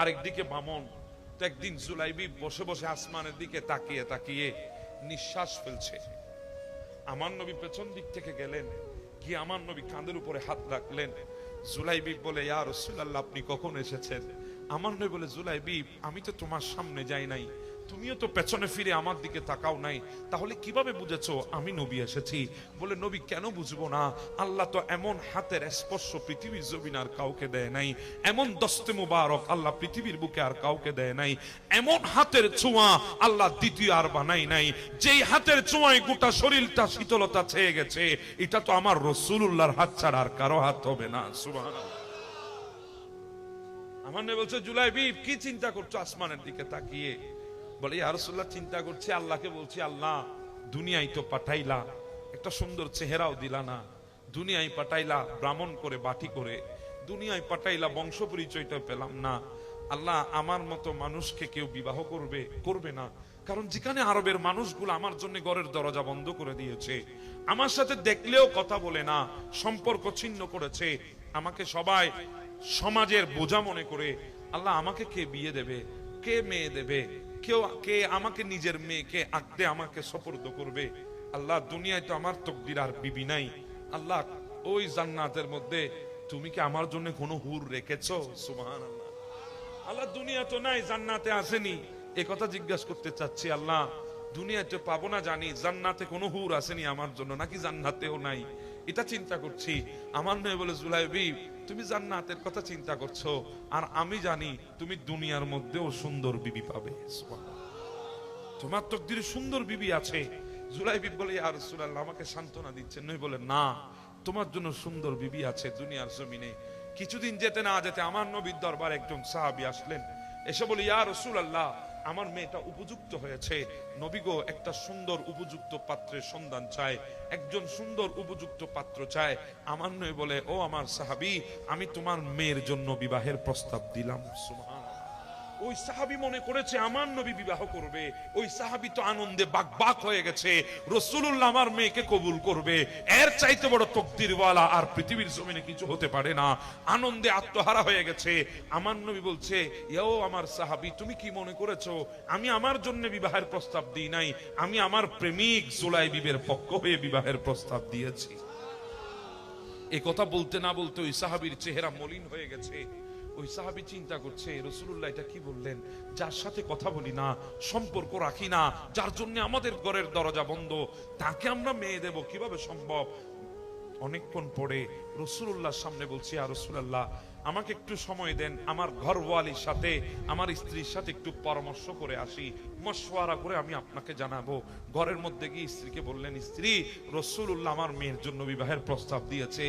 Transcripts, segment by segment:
আরেকদিকে বামন। তো একদিন জুলাইবিব বসে বসে আসমানের দিকে তাকিয়ে তাকিয়ে নিঃশ্বাস ফেলছে। আমার নবী পেছন দিক থেকে গেলেন, কি আমার নবী কাঁধের উপরে হাত রাখলেন। জুলাইবিব বলে, ইয়া রাসূলুল্লাহ, আপনি কখন এসেছেন? আমার নবী বলে, জুলাইবিব, আমি তো তোমার সামনে যাই নাই, তুমিও তো পেছনে ফিরে আমার দিকে তাকাও নাই, তাহলে কিভাবে বুঝেছো আমি নবী এসেছি? বলে, নবী কেন বুঝবো না, আল্লাহ তো এমন হাতের স্পর্শ পৃথিবীর জমিন আর কাউকে দেয় নাই, এমন দস্তে মুবারক আল্লাহ পৃথিবীর বুকে আর কাউকে দেয় নাই, এমন হাতের ছোঁয়া আল্লাহ দ্বিতীয় আর বানাই নাই, যেই হাতের ছোঁয়ায় গোটা শরীরটা শীতলতা ছেয়ে গেছে, এটা তো আমার রাসূলুল্লাহর হাত ছাড়া আর কারো হাত হবে না। সুবহানাল্লাহ। আমার নবী বলছে, জুলাইবিব, কি চিন্তা করছো আসমানের দিকে তাকিয়ে? বলে, ইয়া রাসূলুল্লাহ, চিন্তা করছি, আল্লাহকে বলছি, আল্লাহ দুনিয়ায় তো পাঠাইলা, একটা সুন্দর চেহারাও দিলা না, দুনিয়ায় পাঠাইলা ব্রাহ্মণ করে বাটি করে, দুনিয়ায় পাঠাইলা বংশ পরিচয়টা পেলাম না, আল্লাহ আমার মতো মানুষকে কেউ বিবাহ করবে না, কারণ যেখানে আরবের মানুষগুলো আমার জন্য ঘরের দরজা বন্ধ করে দিয়েছে, আমার সাথে দেখলেও কথা বলে না, সম্পর্ক ছিন্ন করেছে, আমাকে সবাই সমাজের বোঝা মনে করে, আল্লাহ আমাকে কে বিয়ে দেবে, কে মেয়ে দেবে, কে আমাকে নিজের মেয়েকে আঁকতে আমাকে সুপুর্দ করবে? আল্লাহ দুনিয়ায় তো আমার তকদির আর বিবি নাই, আল্লাহ ওই জান্নাতের মধ্যে তুমি কি আমার জন্য কোনো হুর রেখেছো? সুবহানাল্লাহ। আল্লাহ দুনিয়া তো নাই, জান্নাতে আসেনি, এ কথা জিজ্ঞাসা করতে চাচ্ছি। আল্লাহ দুনিয়াতে পাবো না জানি, জান্নাতে কোনো হুর আসেনি আমার জন্য, নাকি জান্নাতেও নাই, এটা চিন্তা করছি। আমার নবী বলে, জুলাইবিব, তুমি জান্নাতের কথা চিন্তা করছো, আর আমি জানি তুমি দুনিয়ার মধ্যেও সুন্দর বিবি পাবে। তোমার তকদিরে সুন্দর বিবি আছে। জুলাইবিব বলে, ইয়া রাসূলুল্লাহ, আমাকে সান্ত্বনা দিচ্ছেন? নবী বলে, না, তোমার জন্য সুন্দর বিবি আছে দুনিয়ার জমিনে। কিছুদিন যেতে না যেতে আমার নবীর দরবারে একজন সাহাবী আসলেন, এসে বলে, ইয়া রাসূলুল্লাহ, আমার মেয়েটা উপযুক্ত হয়েছে, নবী গো, একটা সুন্দর উপযুক্ত পাত্রের সন্ধান চায়, একজন সুন্দর উপযুক্ত পাত্র চায়। আমার নবী বলে, ও আমার সাহাবী, আমি তোমার মেয়ের জন্য বিবাহের প্রস্তাব দিলাম। সুবহানাল্লাহ। ওই সাহাবী মনে করেছে আমার নবী বিবাহ করবে, ওই সাহাবী তো আনন্দে বাকবাক হয়ে গেছে, রাসূলুল্লাহ আমার মেয়েকে কবুল করবে, এর চাইতে বড় তকদিরওয়ালা আর পৃথিবীর জমিনে কিছু হতে পারে না, আনন্দে আত্মহারা হয়ে গেছে। আমার নবী বলছে, ইয়ো আমার সাহাবী, তুমি কি মনে করেছো আমি আমার জন্য বিবাহের প্রস্তাব দিই নাই? আমি আমার প্রেমিক জুলাইবিবের পক্ষ হয়ে বিবাহের প্রস্তাব দিয়েছি। এই কথা বলতে না বলতে ওই সাহাবীর চেহারা মলিন হয়ে গেছে। ওই সাহাবী চিন্তা করছে, রাসূলুল্লাহ এটা কি বললেন, যার সাথে কথা বলি না, সম্পর্ক রাখি না, যার জন্য আমাদের ঘরের দরজা বন্ধ, তাকে আমরা মেয়ে দেব, কিভাবে সম্ভব? অনেকক্ষণ পরে রাসূলুল্লাহর সামনে বলছি, ইয়া রাসূলুল্লাহ, আমাকে একটু সময় দেন, আমার ঘরওয়ালির সাথে, আমার স্ত্রীর সাথে একটু পরামর্শ করে আসি, মশওয়ারা করে আমি আপনাকে জানাবো। ঘরের মধ্যে গিয়ে স্ত্রীকে বললেন, স্ত্রী, রাসূলুল্লাহ আমার মেয়ের জন্য বিবাহের প্রস্তাব দিয়েছে।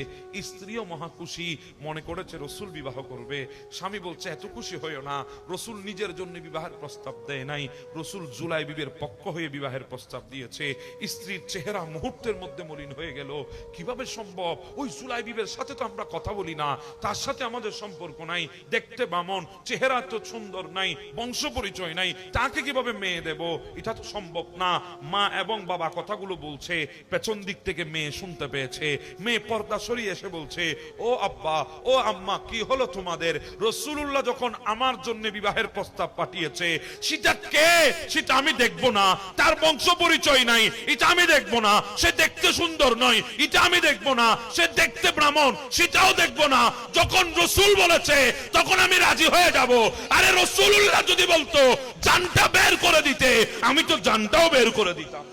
স্ত্রীও মহা খুশি, মনে করেছে রাসূল বিবাহ করবে। স্বামী বলছে, এত খুশি হইও না, রাসূল নিজের জন্য বিবাহের প্রস্তাব দেয় নাই, রাসূল জুলাইবিবের পক্ষ হয়ে বিবাহের প্রস্তাব দিয়েছে। স্ত্রীর চেহারা মুহূর্তের মধ্যে মলিন হয়ে গেল। কিভাবে সম্ভব? ওই জুলাইবিবের সাথে তো আমরা কথা বলি না, তার সাথে আমাদের সম্পর্ক নাই, দেখতে বামন, চেহারা তো সুন্দর নাই, বংশ পরিচয় নাই, তাকে কিভাবে মেয়ে দেব? এটা তো সম্ভব না। মা এবং বাবা কথাগুলো বলছে, পেছন দিক থেকে মেয়ে শুনতে পেয়েছে। মেয়ে পর্দা সরিয়ে এসে বলছে, ও আব্বা, ও আম্মা, কি হলো তোমাদের? রাসূলুল্লাহ যখন আমার জন্য বিবাহের প্রস্তাব পাঠিয়েছে, সেটা কে সেটা আমি দেখব না, তার বংশ পরিচয় নাই এটা আমি দেখব না, সে দেখতে সুন্দর নয় এটা আমি দেখব না, সে দেখতে ব্রাহ্মণ সেটাও দেখব না। যখন রাসূল বলেছে তখন আমি রাজি হয়ে যাব। আরে রাসূলুল্লাহ যদি বলতো জানটা বের করে দিতে, আমি তো জানটাও বের করে দিতাম।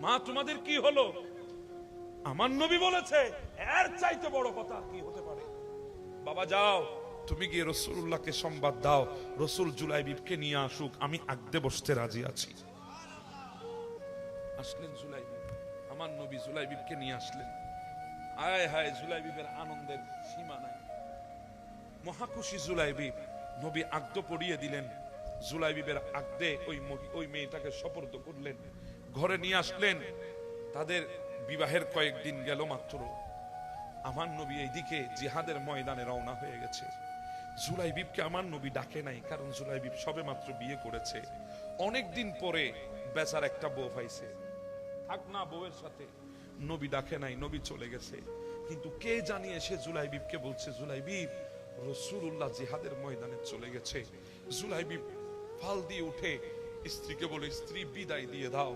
মা, তোমাদের কি হলো? আমার নবী বলেছে, এর চাইতে বড় কথা কি হতে পারে? বাবা যাও, তুমি গিয়ে রাসূলুল্লাহকে সংবাদ দাও, রাসূল জুলাইবিবকে নিয়ে আসুক, আমি আগদে বসতে রাজি আছি। আসলেন জুলাইবিব, আমার নবী জুলাইবিবকে নিয়ে আসলেন। আয় হায়, জুলাইবিবের আনন্দের সীমা নাই, মহাখুশি জুলাইবিব। নবী আগদ পড়িয়ে দিলেন, জুলাইবিবের আগদে ওই মেয়েটাকে সুপুর্দ করলেন, ঘরে নিয়ে আসলেন। তাদের বিবাহের কয়েকদিন গেল মাত্র, আমার নবী এইদিকে জিহাদের ময়দানে রওনা হয়ে গেছে। জুলাইবিবকে আমার নবী ডাকে নাই, কারণ জুলাইবিব সবে মাত্র বিয়ে করেছে, অনেকদিন পরে বেচার একটা বউ পাইছে, থাক না বউয়ের সাথে। নবী ডাকে নাই, নবী চলে গেছে। কিন্তু কে জানিয়ে সে জুলাইবিবকে বলছে, জুলাইবিব, রাসূলুল্লাহ জিহাদের ময়দানে চলে গেছে। জুলাইবি ফাল দিয়ে উঠে স্ত্রীকে বলে, স্ত্রী বিদায় দিয়ে দাও,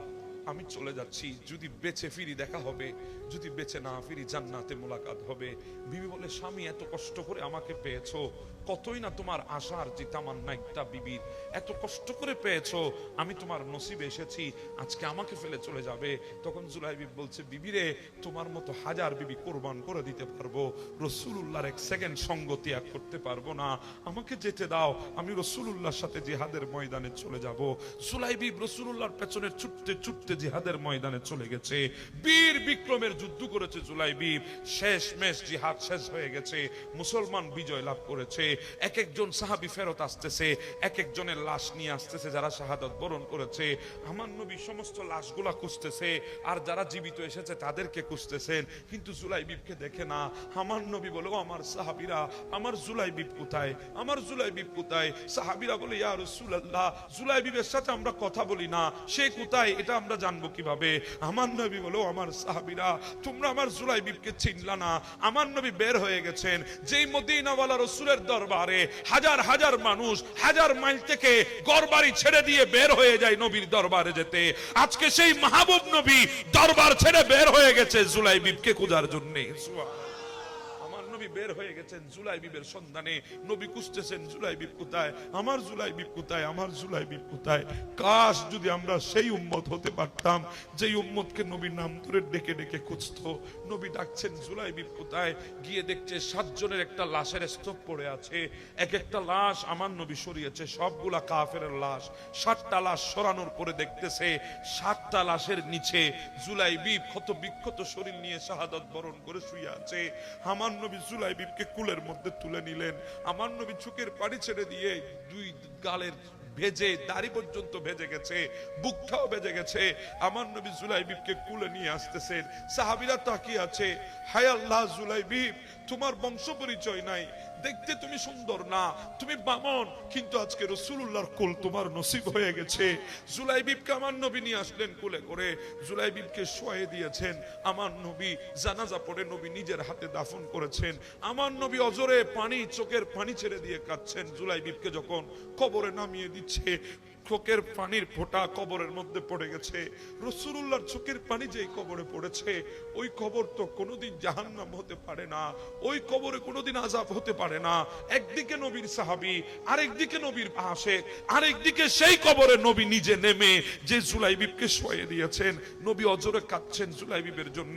আমি চলে যাচ্ছি, যদি বেঁচে ফিরি দেখা হবে, যদি বেঁচে না ফিরি জান্নাতে মোলাকাত হবে। বিবি বলে, স্বামী এত কষ্ট করে আমাকে পেয়েছো, কতই না তোমার আশার যে তামান্না একটা বিবির, এত কষ্ট করে পেয়েছো, আমি তোমার নসিবে এসেছি, আজকে আমাকে ফেলে চলে যাবে। তখন জুলাইবি বলছে, বিবিরে তোমার মতো হাজার বিবি কোরবান করে দিতে পারবো, রাসূলুল্লাহর এক সেকেন্ড সঙ্গ ত্যাগ করতে পারবো না, আমাকে যেতে দাও, আমি রাসূলুল্লাহর সাথে জিহাদের ময়দানে চলে যাব। জুলাইবি রাসূলুল্লাহর পেছনে ছুটতে ছুটতে জিহাদের ময়দানে চলে গেছে, বীর বিক্রমের যুদ্ধ করেছে জুলাইবি। শেষ মেশ জিহাদ শেষ হয়ে গেছে, মুসলমান বিজয় লাভ করেছে। এক একজন সাহাবী ফেরত আসতেছে, এক একজনের লাশ নিয়ে আসতেছে যারা শাহাদাত বরণ করেছে। আমার নবী সমস্ত লাশগুলা খুঁজতেছে, আর যারা জীবিত এসেছে তাদেরকে খুঁজতেছেন, কিন্তু জুলাইবিবকে দেখে না। আমার নবী বলে, ও আমার সাহাবীরা, আমার জুলাইবিব কোথায়, আমার জুলাইবিব কোথায়? সাহাবীরা বলে, ইয়া রাসূলুল্লাহ, জুলাইবিবের সাথে আমরা কথা বলি না, সে কোথায় এটা আমরা জানবো কিভাবে? আমার নবী বলে, ও আমার সাহাবীরা, তোমরা আমার জুলাইবিবকে চিনলা না। আমার নবী বের হয়ে গেছেন, যেই মদিনাওয়ালা রাসূলের দরবারে হাজার হাজার মানুষ হাজার মাইল থেকে ঘরবাড়ি ছেড়ে দিয়ে বের হয়ে যায় নবীর দরবারে যেতে, আজকে সেই মাহবুব নবী দরবার ছেড়ে বের হয়ে গেছে জুলাইবিবকে খোঁজার জন্য। বের হয়ে গেছেন জুলাইবিবের সন্ধানে, নবী খুঁজতেছেন জুলাইবিব কোথায়, আমার জুলাইবিব কোথায়, আমার জুলাইবিব কোথায়? কাশ যদি আমরা সেই উম্মত হতে পারতাম যেই উম্মতকে নবী নাম ধরে ডেকে ডেকে খুঁজতো। নবী ডাকছেন জুলাইবিব কোথায়, গিয়ে দেখছে 7 জনের একটা লাশের স্তূপ পড়ে আছে, এক একটা লাশ আমার নবী সরিয়েছে, সবগুলা কাফেরের লাশ। 7টা লাশ সরানোর পরে দেখতেছে 7টা লাশের নিচে জুলাইবিব ক্ষত বিক্ষত শরীর নিয়ে শাহাদাত বরণ করে শুয়ে আছে। আমার নবী জুলাইবিবকে কুলের মধ্যে তুলে নিলেন। আমার নবী চোখের পানি ছেড়ে দিয়ে দুই গালের ভেজে দাড়ি পর্যন্ত ভেজে গেছে, বুকটাও ভেজে গেছে। আমার নবী জুলাইবিবকে কুলে নিয়ে আসতেছেন, সাহাবীরা তাকিয়ে আছে, হায় আল্লাহ জুলাইবিব, তোমার বংশ পরিচয় নাই, দেখতে তুমি সুন্দর না, তুমি বামন, কিন্তু আজকে রাসূলুল্লাহর কুল তোমার নসিব হয়ে গেছে। জুলাইবিবকে আমার নবী নিয়ে আসলেন কুলে করে, জুলাইবিবকে শোয়ে দিয়েছেন। আমার নবী জানাজা পড়ে নবী নিজের হাতে দাফন করেছেন। আমার নবী অজরে পানি, চোখের পানি ছেড়ে দিয়ে কাঁদছেন। জুলাইবিবকে যখন কবরে নামিয়ে দিচ্ছে, চোখের পানির ফোঁটা কবরের মধ্যে পড়ে গেছে। রাসূলুল্লাহর চোখের পানি যেই কবরে পড়েছে, ওই কবর তো কোনোদিন জাহান্নাম হতে পারে না, ওই কবরে কোনোদিন আযাব হতে পারে না। একদিকে নবীর সাহাবী, আরেকদিকে নবীর আশিক, আরেকদিকে সেই কবরে নবী নিজে নেমে যে জুলাইবিবকে শোয়ে দিয়েছেন। নবী অজরে কাঁদছেন জুলাইবিবের জন্য।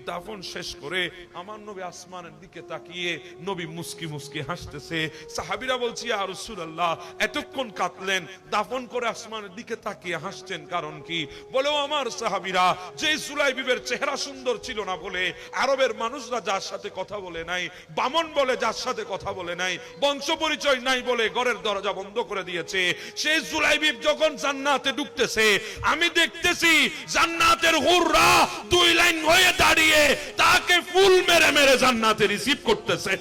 দাফন শেষ করে আমার নবী আসমানের দিকে তাকিয়ে নবী মুস্কি মুস্কি হাসতেছে। সাহাবীরা বলছে, ইয়া রাসূলুল্লাহ, এতক্ষণ কাঁদলেন, দাফন করে আসমানের দিকে তাকিয়ে হাসছেন, কারণ কি? বলেও আমার সাহাবীরা, যে জুলাইবিবের চেহারা সুন্দর ছিল না বলে আরবের মানুষরা যার সাথে কথা বলে নাই, বামন বলে যার সাথে কথা বলে নাই, বংশ পরিচয় নাই বলে ঘরের দরজা বন্ধ করে দিয়েছে, সেই জুলাইবিব যখন জান্নাতে ঢুকতেছে, আমি দেখতেছি জান্নাতের হুররা 2 লাইন হয়ে দাঁড়িয়ে তাকে ফুল মেরে মেরে জান্নাতে রিসিভ করতেছে।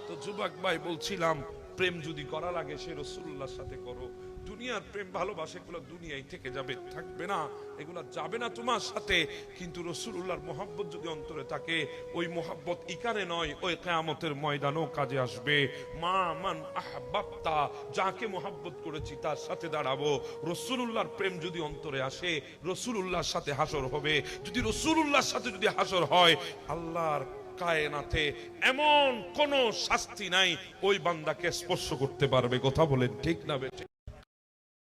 তো যুবক ভাই, বলছিলাম প্রেম যদি করা লাগে সে রাসূলুল্লাহর সাথে করো। দুনিয়ার প্রেম ভালোবাসা এগুলো দুনিয়ায় থেকে যাবে, থাকবে না, এগুলা যাবে না তোমার সাথে। কিন্তু রাসূলুল্লাহর মহব্বত যদি অন্তরে থাকে, ওই মহব্বত ইকারে নয়, ওই কিয়ামতের ময়দানেও কাজে আসবে। মা মান আহবাবতা, যাকে মহব্বত করেছি তার সাথে দাঁড়াবো। রাসূলুল্লাহর প্রেম যদি অন্তরে আসে, রাসূলুল্লাহর সাথে হাসর হবে। যদি রাসূলুল্লাহর সাথে যদি হাসর হয়, আল্লাহর কায়নাতে এমন কোন শাস্তি নাই ওই বান্দাকে স্পর্শ করতে পারবে। কথা বলেন ঠিক না বেঠিক?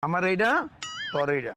আমার এইটা তোর এইটা।